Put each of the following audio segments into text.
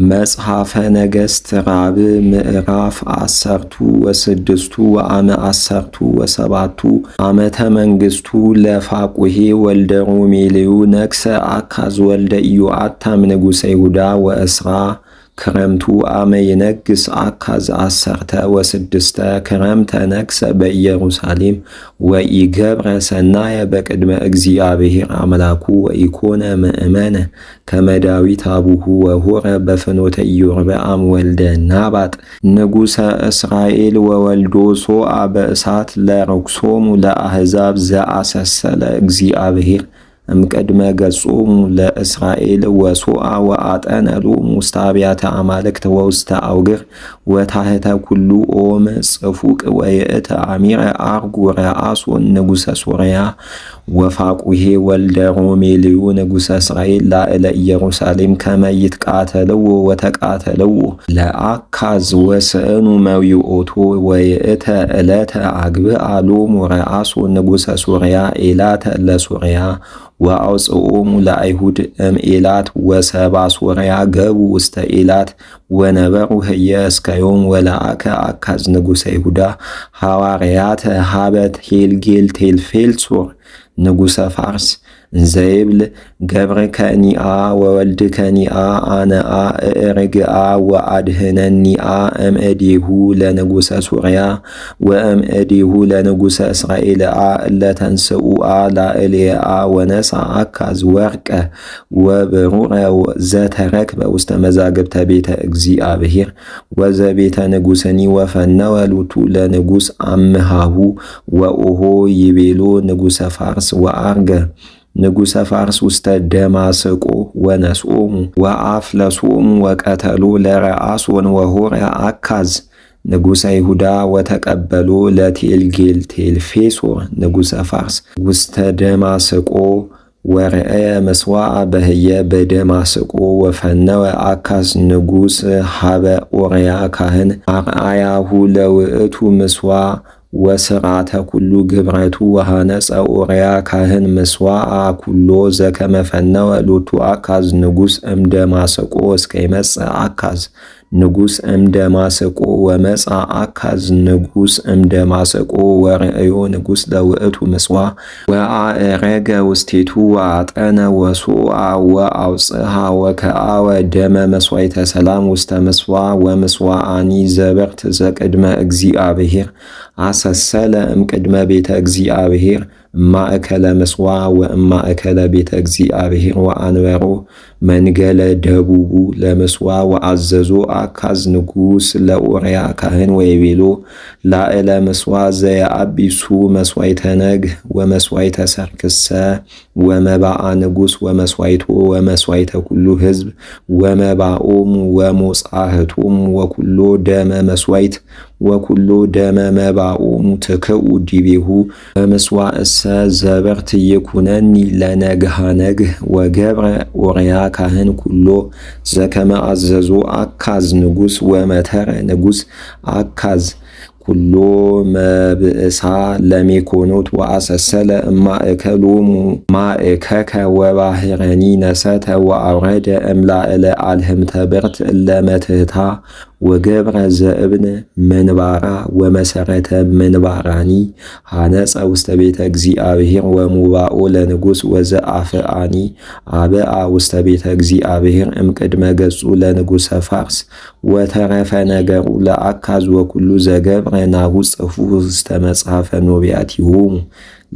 መጽሐፈ ነገሥት ራብዕ ምዕራፍ 16 ወአመ 17 ዓመተ መንግሥቱ ለፋቁሔ ወልደ ሮሜልዩ ነግሠ አካዝ ወልደ ኢዮአታም ንጉሠ ይሁዳ ወእስራ ክረምቱ አመ ይነግሥ አካዝ 16 ክረምተ ነግሠ በኢየሩሳሌም ወኢገብረ ሰናየ በቅድመ እግዚአብሔር አምላኩ ወኢኮነ ምእመነ ከመ ዳዊት አቡሁ ወሆረ በፍኖተ ኢዮርብዓም ወልደ ናባጥ ንጉሠ እስራኤል ወወልዶ ሶአ በእሳት ለርኩሶሙ ለአሕዛብ ዘአሰሰለ እግዚአብሔር እምቅድመ ገጾሙ ለእስራኤል ወሶአ ወአጠነ ሎሙ ውስተ አብያተ አማልክት ወውስተ አውግር ወታሕተ ኩሉ ኦም ጽፉቅ ወይእተ አሚረ አርጉ ረአሶን ንጉሠ ሶርያ ወፋቁሔ ወልደ ሮሜልዩ ንጉሠ እስራኤል ላዕለ ኢየሩሳሌም ከመ ይትቃተልዎ ወተቃተልዎ ለአካዝ ወስእኑ መዊኦቶ ወይእተ ዕለተ አግብአ ሎሙ ረአሶን ንጉሠ ሶርያ ኤላተ ለሶርያ ወአውፅኦሙ ለአይሁድ እምኤላት ወሰባ ሶርያ ገቡ ውስተ ኤላት ወነበሩ ህየ እስከ ዮም ወለአከ አካዝ ንጉሠ ይሁዳ ሐዋርያተ ሀበ ቴልጌል ቴልፌልሶር ንጉሠ ፋርስ እንዘይብል ገብርከኒአ ወወልድከኒአ አነአ እርግአ ወአድህነኒአ እምእዴሁ ለንጉሠ ሶርያ ወእምእዴሁ ለንጉሠ እስራኤልአ እለተንስኡአ ላዕሌአ ወነሳ አካዝ ወርቀ ወብሩረ ዘተረክበ ውስተ መዛግብተ ቤተ እግዚአብሔር ወዘቤተ ንጉሥኒ ወፈነወ ሎቱ ለንጉሥ አምሃሁ ወኦሆ ይቤሎ ንጉሠ ፋርስ ወአርገ ንጉሠ ፋርስ ውስተ ደማስቆ ወነስኦሙ ወአፍለሶሙ ወቀተሎ ለረአሶን ወሆረ አካዝ ንጉሠ ይሁዳ ወተቀበሎ ለቴልጌል ቴልፌሶር ንጉሠ ፋርስ ውስተ ደማስቆ ወረአየ መስዋዕ በህየ በደማስቆ ወፈነወ አካዝ ንጉሥ ሀበ ኦርያ ካህን አርአያሁ ለውእቱ ምስዋዕ ወስርዓተ ኩሉ ግብረቱ ወሃነፀ ኦርያ ካህን ምስዋዓ ኩሎ ዘከመ ፈነወ ሎቱ አካዝ ንጉሥ እምደማስቆ እስከ ይመጽእ አካዝ ንጉሥ እምደማስቆ ወመጻ አካዝ ንጉሥ እምደማስቆ ወርእዮ ንጉሥ ለውእቱ ምስዋዕ ወአእረገ ውስቴቱ ወአጠነ ወሶአ ወአውፅሃ ወከአወ ደመ መስዋዕተ ሰላም ውስተ ምስዋዕ ወምስዋዓኒ ዘበርት ዘቅድመ እግዚአብሔር አሰሰለ እምቅድመ ቤተ እግዚአብሔር ማእከለ ምስዋዕ ወእማእከለ ቤተ እግዚአብሔር ወአንበሮ መንገለ ደቡቡ ለምስዋዕ ወአዘዞ አካዝ ንጉሥ ለኦርያ ካህን ወይቤሎ ላዕለ ምስዋዕ ዘየአቢሱ መስዋዕተ ነግህ ወመስዋዕተ ሰርክሰ ወመባአ ንጉሥ ወመስዋዕቶ ወመስዋዕተ ኩሉ ሕዝብ ወመባኦሙ ወሞጻሕቶሙ ወኩሎ ደመ መስዋዕት ወኩሎ ደመ መባኦሙ ትክኡ ዲቤሁ በምስዋዕሰ ዘበርት ይኩነኒ ለነግሃ ነግህ ወገብረ ኦርያ ካህን ኩሎ ዘከመ አዘዞ አካዝ ንጉሥ ወመተረ ንጉሥ አካዝ ኩሎ መብእሳ ለሜኮኖት ወአሰሰለ እማእከሎሙ ማእከከ ወባህረኒ ነሰተ ወአውረደ እምላዕለ አልህምተ በርት እለመትህታ ወገብረ ዘእብን መንባራ ወመሰረተ መንባራኒ ሃነፀ ውስተ ቤተ እግዚአብሔር ወሙባኦ ለንጉሥ ወዘአፍአኒ አብአ ውስተ ቤተ እግዚአብሔር እምቅድመ ገጹ ለንጉሠ ፋርስ ወተረፈ ነገሩ ለአካዝ ወኩሉ ዘገብረ ናሁ ጽፉ ውስተ መጽሐፈ ኖቢያቲሆሙ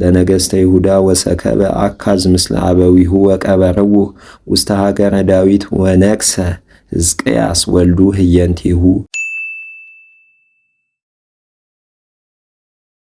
ለነገሥተ ይሁዳ ወሰከበ አካዝ ምስለ አበዊሁ ወቀበርዎ ውስተ ሀገረ ዳዊት ወነግሠ ሕዝቅያስ ወልዱ ህየንቴሁ